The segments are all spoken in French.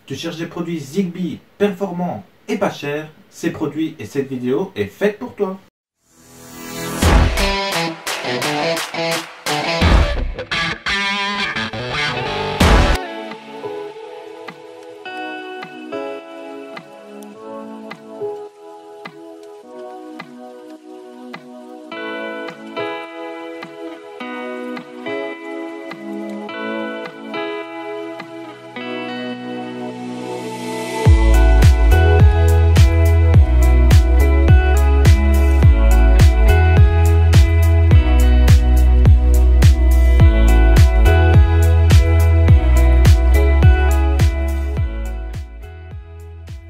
Tu cherches des produits Zigbee performants et pas chers? Ces produits et cette vidéo est faite pour toi.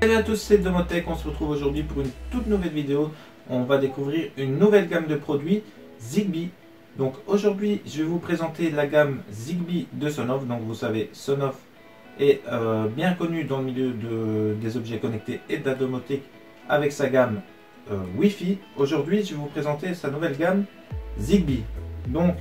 Salut à tous, c'est Domotech, on se retrouve aujourd'hui pour une toute nouvelle vidéo. On va découvrir une nouvelle gamme de produits Zigbee. Donc aujourd'hui, je vais vous présenter la gamme Zigbee de Sonoff. Donc vous savez, Sonoff est bien connu dans le milieu des objets connectés et de la domotique avec sa gamme Wi-Fi. Aujourd'hui, je vais vous présenter sa nouvelle gamme Zigbee. Donc,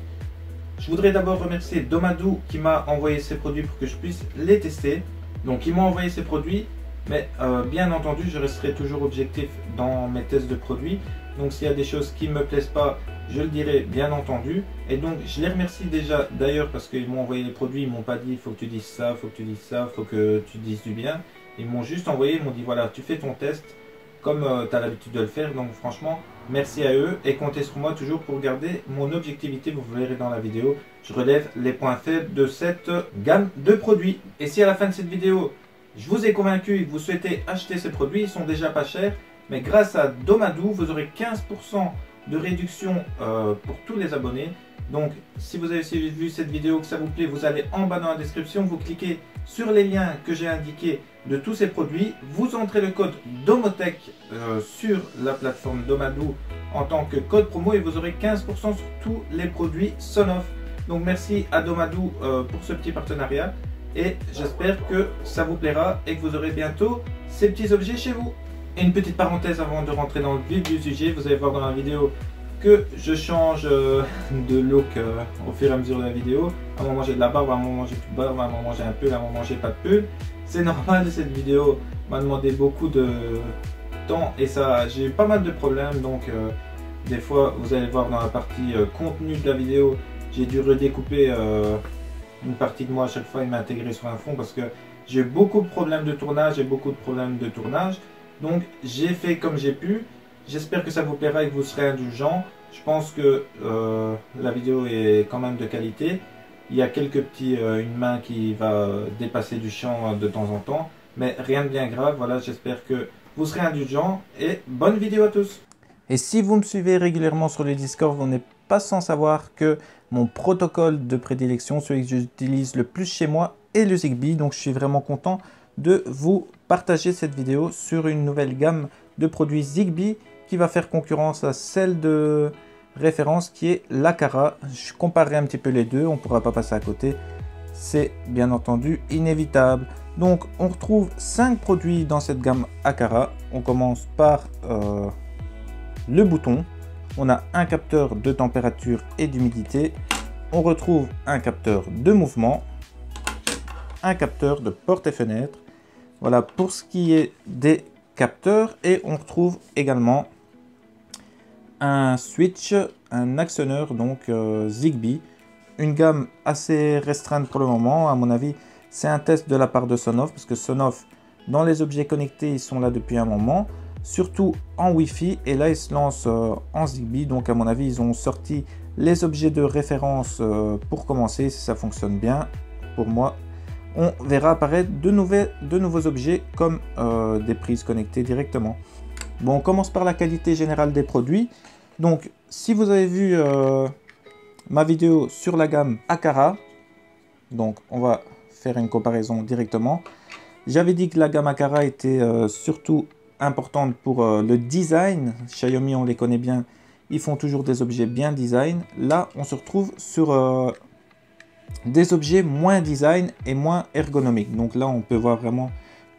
je voudrais d'abord remercier Domadou qui m'a envoyé ces produits pour que je puisse les tester. Donc, ils m'ont envoyé ces produits. Mais bien entendu, je resterai toujours objectif dans mes tests de produits. Donc s'il y a des choses qui ne me plaisent pas, je le dirai bien entendu. Et donc je les remercie déjà d'ailleurs parce qu'ils m'ont envoyé les produits. Ils m'ont pas dit il faut que tu dises ça, il faut que tu dises ça, il faut que tu dises du bien. Ils m'ont juste envoyé, ils m'ont dit voilà, tu fais ton test comme tu as l'habitude de le faire. Donc franchement, merci à eux et comptez sur moi toujours pour garder mon objectivité. Vous verrez dans la vidéo, je relève les points faibles de cette gamme de produits. Et si à la fin de cette vidéo, je vous ai convaincu et que vous souhaitez acheter ces produits, ils sont déjà pas chers, mais grâce à Domadou, vous aurez 15% de réduction pour tous les abonnés. Donc, si vous avez vu cette vidéo, que ça vous plaît, vous allez en bas dans la description, vous cliquez sur les liens que j'ai indiqués de tous ces produits, vous entrez le code Domotech sur la plateforme Domadou en tant que code promo et vous aurez 15% sur tous les produits Sonoff. Donc, merci à Domadou pour ce petit partenariat. Et j'espère que ça vous plaira et que vous aurez bientôt ces petits objets chez vous. Et une petite parenthèse avant de rentrer dans le vif du sujet, vous allez voir dans la vidéo que je change de look au fur et à mesure de la vidéo. À un moment j'ai de la barbe, à un moment j'ai plus de barbe, à un moment j'ai un pull, à un moment j'ai pas de pull. C'est normal, cette vidéo m'a demandé beaucoup de temps et ça, j'ai eu pas mal de problèmes. Donc des fois vous allez voir dans la partie contenu de la vidéo, j'ai dû redécouper une partie de moi à chaque fois et m'intégrer sur un fond parce que j'ai eu beaucoup de problèmes de tournage et beaucoup de problèmes de tournage. Donc j'ai fait comme j'ai pu. J'espère que ça vous plaira et que vous serez indulgents. Je pense que la vidéo est quand même de qualité. Il y a quelques petits, une main qui va dépasser du champ de temps en temps, mais rien de bien grave. Voilà, j'espère que vous serez indulgents et bonne vidéo à tous. Et si vous me suivez régulièrement sur le Discord, vous n'êtes pas sans savoir que mon protocole de prédilection, celui que j'utilise le plus chez moi, est le Zigbee. Donc je suis vraiment content de vous partager cette vidéo sur une nouvelle gamme de produits Zigbee qui va faire concurrence à celle de référence qui est l'Aqara. Je comparerai un petit peu les deux, on ne pourra pas passer à côté. C'est bien entendu inévitable. Donc on retrouve 5 produits dans cette gamme Aqara. On commence par le bouton. On a un capteur de température et d'humidité. On retrouve un capteur de mouvement, un capteur de porte et fenêtre. Voilà pour ce qui est des capteurs. Et on retrouve également un switch, un actionneur donc Zigbee. Une gamme assez restreinte pour le moment. À mon avis, c'est un test de la part de Sonoff parce que Sonoff, dans les objets connectés, ils sont là depuis un moment. Surtout en Wi-Fi et là ils se lancent en Zigbee, donc à mon avis ils ont sorti les objets de référence pour commencer. Si ça fonctionne bien, pour moi on verra apparaître de nouveaux objets comme des prises connectées directement. Bon, on commence par la qualité générale des produits. Donc si vous avez vu ma vidéo sur la gamme Aqara, donc on va faire une comparaison directement. J'avais dit que la gamme Aqara était surtout importante pour le design. Xiaomi, on les connaît bien, ils font toujours des objets bien design. Là on se retrouve sur des objets moins design et moins ergonomiques. Donc là on peut voir vraiment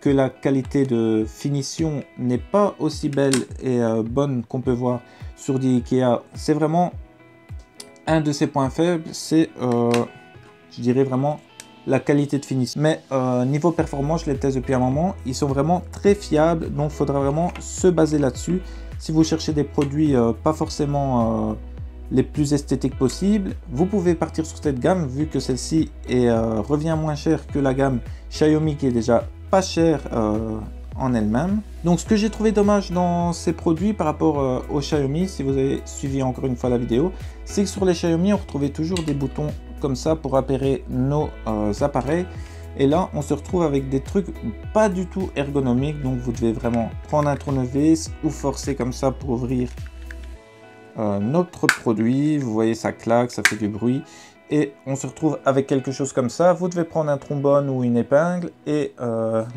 que la qualité de finition n'est pas aussi belle et bonne qu'on peut voir sur des Ikea. C'est vraiment un de ses points faibles, c'est je dirais vraiment la qualité de finition. Mais niveau performance, je les teste depuis un moment. Ils sont vraiment très fiables, donc il faudra vraiment se baser là-dessus. Si vous cherchez des produits pas forcément les plus esthétiques possibles, vous pouvez partir sur cette gamme, vu que celle-ci revient moins cher que la gamme Xiaomi qui est déjà pas chère en elle-même. Donc ce que j'ai trouvé dommage dans ces produits par rapport au Xiaomi, si vous avez suivi encore une fois la vidéo, c'est que sur les Xiaomi on retrouvait toujours des boutons comme ça pour appairer nos appareils, et là on se retrouve avec des trucs pas du tout ergonomiques. Donc vous devez vraiment prendre un tournevis ou forcer comme ça pour ouvrir notre produit. Vous voyez, ça claque, ça fait du bruit, et on se retrouve avec quelque chose comme ça. Vous devez prendre un trombone ou une épingle et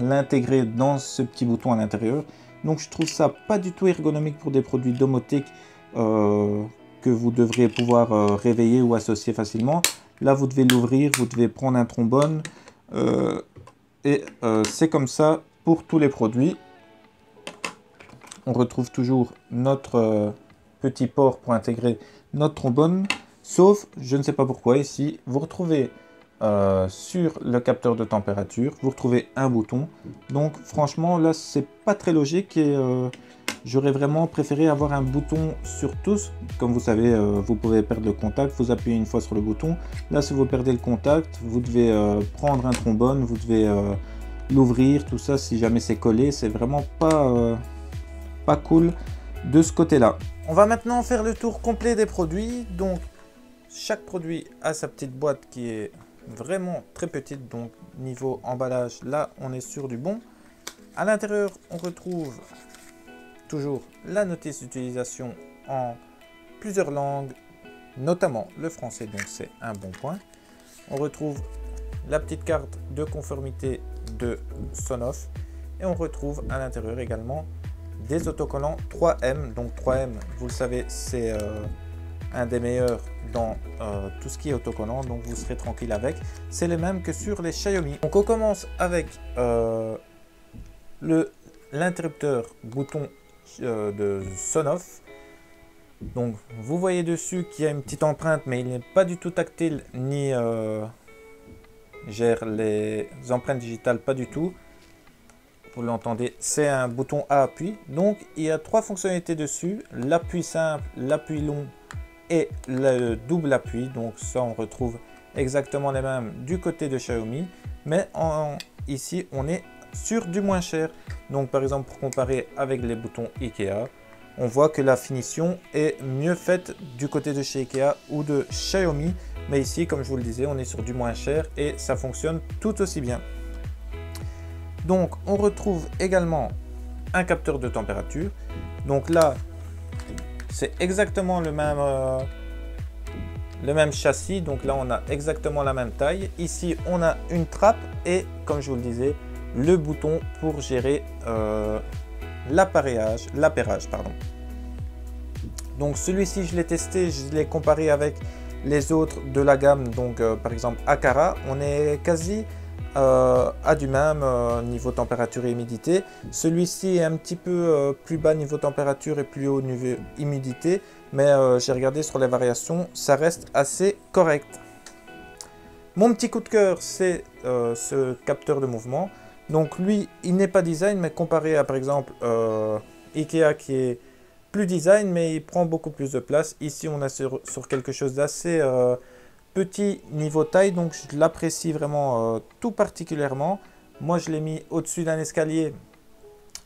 l'intégrer dans ce petit bouton à l'intérieur. Donc je trouve ça pas du tout ergonomique pour des produits domotiques que vous devriez pouvoir réveiller ou associer facilement. Là vous devez l'ouvrir, vous devez prendre un trombone et c'est comme ça pour tous les produits. On retrouve toujours notre petit port pour intégrer notre trombone. Sauf, je ne sais pas pourquoi, ici, vous retrouvez sur le capteur de température, vous retrouvez un bouton. Donc franchement, là, c'est pas très logique, et j'aurais vraiment préféré avoir un bouton sur tous. Comme vous savez, vous pouvez perdre le contact, vous appuyez une fois sur le bouton. Là, si vous perdez le contact, vous devez prendre un trombone, vous devez l'ouvrir, tout ça, si jamais c'est collé. C'est vraiment pas cool de ce côté-là. On va maintenant faire le tour complet des produits. Donc, chaque produit a sa petite boîte qui est vraiment très petite, donc niveau emballage, là on est sur du bon. À l'intérieur, on retrouve toujours la notice d'utilisation en plusieurs langues, notamment le français, donc c'est un bon point. On retrouve la petite carte de conformité de Sonoff, et on retrouve à l'intérieur également des autocollants 3M. Donc 3M, vous le savez, c'est un des meilleurs dans tout ce qui est autocollant, donc vous serez tranquille avec. C'est les mêmes que sur les Xiaomi. Donc on commence avec l'interrupteur bouton de Sonoff. Donc vous voyez dessus qu'il y a une petite empreinte, mais il n'est pas du tout tactile ni gère les empreintes digitales, pas du tout. Vous l'entendez, c'est un bouton à appui. Donc il y a trois fonctionnalités dessus: l'appui simple, l'appui long et le double appui. Donc ça, on retrouve exactement les mêmes du côté de Xiaomi, mais ici on est sur du moins cher. Donc par exemple, pour comparer avec les boutons Ikea, on voit que la finition est mieux faite du côté de chez Ikea ou de Xiaomi, mais ici, comme je vous le disais, on est sur du moins cher et ça fonctionne tout aussi bien. Donc on retrouve également un capteur de température. Donc là, c'est exactement le même châssis. Donc là, on a exactement la même taille. Ici, on a une trappe et, comme je vous le disais, le bouton pour gérer l'appairage. Donc celui-ci, je l'ai testé, je l'ai comparé avec les autres de la gamme. Donc par exemple, Aqara, on est quasi à du même niveau température et humidité. Celui-ci est un petit peu plus bas niveau température et plus haut niveau humidité, mais j'ai regardé sur les variations, ça reste assez correct. Mon petit coup de cœur, c'est ce capteur de mouvement. Donc lui, il n'est pas design, mais comparé à par exemple Ikea qui est plus design, mais il prend beaucoup plus de place. Ici, on a sur quelque chose d'assez petit niveau taille, donc je l'apprécie vraiment tout particulièrement. Moi, je l'ai mis au-dessus d'un escalier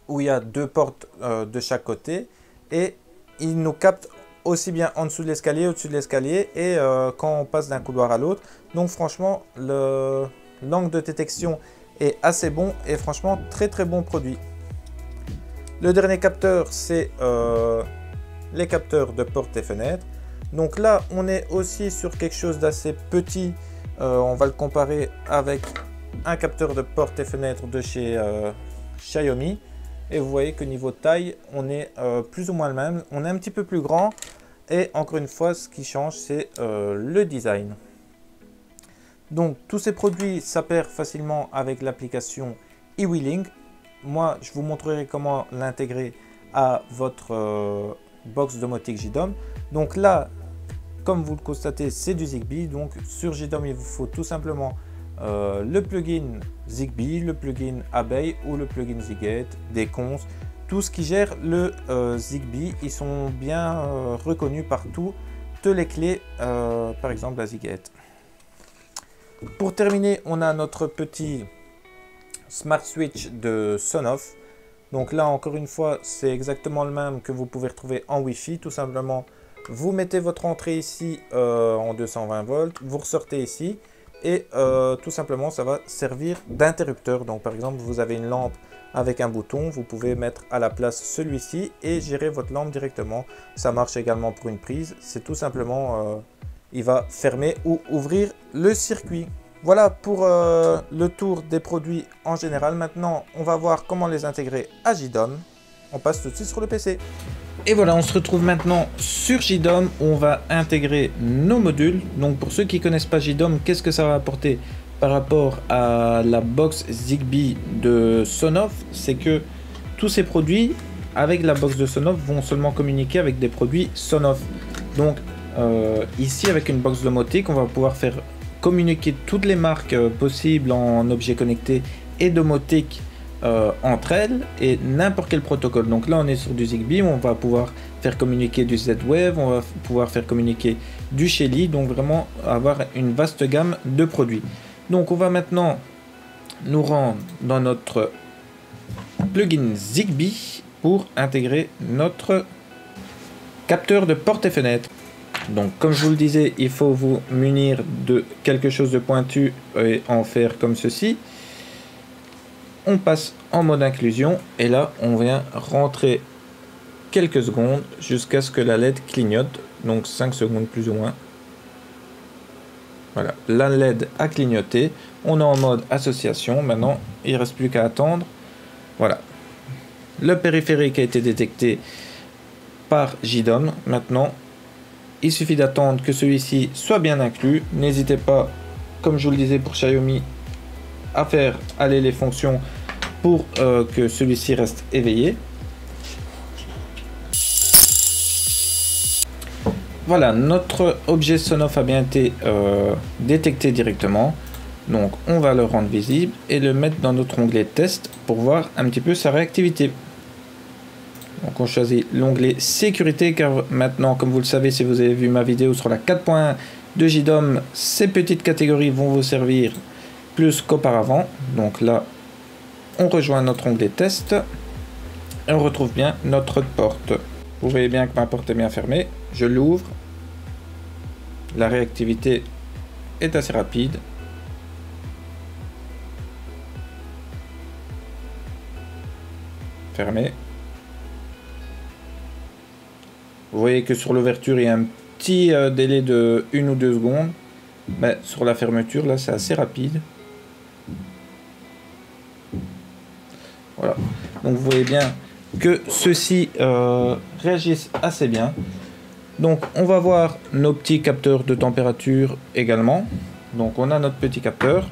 où il y a deux portes de chaque côté, et il nous capte aussi bien en dessous de l'escalier, au-dessus de l'escalier, et quand on passe d'un couloir à l'autre. Donc franchement, l'angle de détection est assez bon et franchement très bon produit. Le dernier capteur, c'est les capteurs de portes et fenêtres. Donc là, on est aussi sur quelque chose d'assez petit. On va le comparer avec un capteur de portes et fenêtres de chez Xiaomi. Et vous voyez que niveau taille, on est plus ou moins le même. On est un petit peu plus grand. Et encore une fois, ce qui change, c'est le design. Donc tous ces produits s'appairent facilement avec l'application eWheeling. Moi, je vous montrerai comment l'intégrer à votre box domotique JDOM. Donc là, comme vous le constatez, c'est du Zigbee. Donc sur JDOM, il vous faut tout simplement le plugin Zigbee, le plugin Abeille ou le plugin Ziggate, des cons, tout ce qui gère le Zigbee, ils sont bien reconnus par toutes les clés, par exemple la Ziggate. Pour terminer, on a notre petit Smart Switch de Sonoff. Donc là, encore une fois, c'est exactement le même que vous pouvez retrouver en Wi-Fi. Tout simplement, vous mettez votre entrée ici en 220 volts, vous ressortez ici et tout simplement, ça va servir d'interrupteur. Donc par exemple, vous avez une lampe avec un bouton, vous pouvez mettre à la place celui-ci et gérer votre lampe directement. Ça marche également pour une prise. C'est tout simplement, il va fermer ou ouvrir le circuit. Voilà pour le tour des produits en général. Maintenant, on va voir comment les intégrer à JDOM. On passe tout de suite sur le PC. Et voilà, on se retrouve maintenant sur JDOM où on va intégrer nos modules. Donc pour ceux qui ne connaissent pas JDOM, qu'est-ce que ça va apporter par rapport à la box Zigbee de Sonoff? C'est que tous ces produits avec la box de Sonoff vont seulement communiquer avec des produits Sonoff. Donc ici avec une box domotique, on va pouvoir faire communiquer toutes les marques possibles en objets connectés et domotiques entre elles et n'importe quel protocole. Donc là on est sur du Zigbee, on va pouvoir faire communiquer du Z-Wave, on va pouvoir faire communiquer du Shelly, donc vraiment avoir une vaste gamme de produits. Donc on va maintenant nous rendre dans notre plugin Zigbee pour intégrer notre capteur de porte et fenêtre. Donc comme je vous le disais, il faut vous munir de quelque chose de pointu et en faire comme ceci. On passe en mode inclusion et là on vient rentrer quelques secondes jusqu'à ce que la LED clignote, donc 5 secondes plus ou moins. Voilà, la LED a clignoté, on est en mode association, maintenant il ne reste plus qu'à attendre. Voilà, le périphérique a été détecté par JDOM. Maintenant il suffit d'attendre que celui-ci soit bien inclus. N'hésitez pas, comme je vous le disais pour Xiaomi, à faire aller les fonctions pour que celui-ci reste éveillé. Voilà, notre objet Sonoff a bien été détecté directement. Donc on va le rendre visible et le mettre dans notre onglet test pour voir un petit peu sa réactivité. Donc on choisit l'onglet sécurité car maintenant, comme vous le savez, si vous avez vu ma vidéo sur la 4.1 de JDOM, ces petites catégories vont vous servir plus qu'auparavant. Donc là, on rejoint notre onglet test et on retrouve bien notre porte. Vous voyez bien que ma porte est bien fermée. Je l'ouvre. La réactivité est assez rapide. Fermé. Vous voyez que sur l'ouverture, il y a un petit délai de 1 ou 2 secondes. Mais sur la fermeture, là, c'est assez rapide. Voilà. Donc, vous voyez bien que ceux-ci réagissent assez bien. Donc, on va voir nos petits capteurs de température également. Donc, on a notre petit capteur.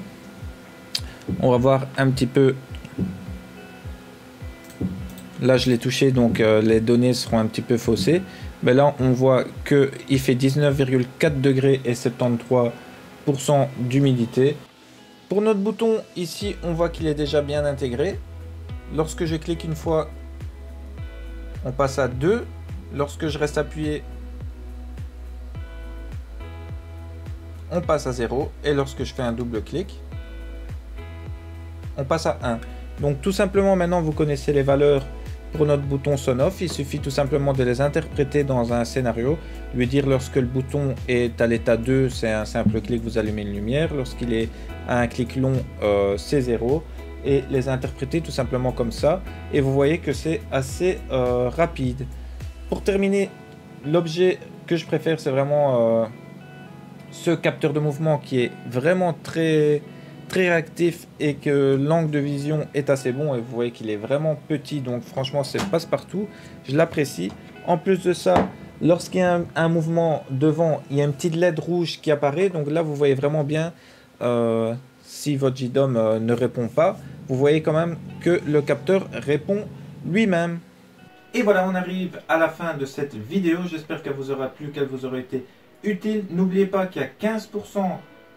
On va voir un petit peu. Là, je l'ai touché, donc les données seront un petit peu faussées. Mais là, on voit qu'il fait 19,4 degrés et 73% d'humidité. Pour notre bouton, ici, on voit qu'il est déjà bien intégré. Lorsque je clique une fois, on passe à 2. Lorsque je reste appuyé, on passe à 0. Et lorsque je fais un double clic, on passe à 1. Donc tout simplement, maintenant, vous connaissez les valeurs pour notre bouton Sonoff. Il suffit tout simplement de les interpréter dans un scénario. Lui dire lorsque le bouton est à l'état 2, c'est un simple clic, vous allumez une lumière. Lorsqu'il est à un clic long, c'est 0. Et les interpréter tout simplement comme ça. Et vous voyez que c'est assez rapide. Pour terminer, l'objet que je préfère, c'est vraiment ce capteur de mouvement qui est vraiment très réactif et que l'angle de vision est assez bon. Et vous voyez qu'il est vraiment petit, donc franchement c'est passe-partout. Je l'apprécie. En plus de ça, lorsqu'il y a un mouvement devant, il y a une petite LED rouge qui apparaît. Donc là, vous voyez vraiment bien si votre JDOM ne répond pas. Vous voyez quand même que le capteur répond lui-même. Et voilà, on arrive à la fin de cette vidéo. J'espère qu'elle vous aura plu, qu'elle vous aura été utile. N'oubliez pas qu'il y a 15%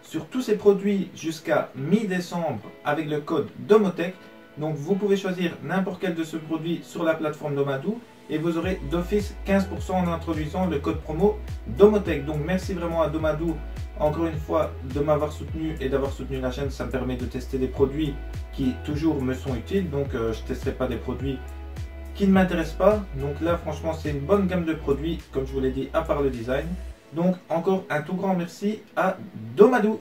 sur tous ces produits jusqu'à mi-décembre avec le code Domotech. Donc vous pouvez choisir n'importe quel de ce produit sur la plateforme Domadou et vous aurez d'office 15% en introduisant le code promo Domotech. Donc merci vraiment à Domadou encore une fois de m'avoir soutenu et d'avoir soutenu la chaîne. Ça me permet de tester des produits qui toujours me sont utiles. Donc je ne testerai pas des produits qui ne m'intéressent pas. Donc là franchement c'est une bonne gamme de produits comme je vous l'ai dit à part le design. Donc encore un tout grand merci à Domadou.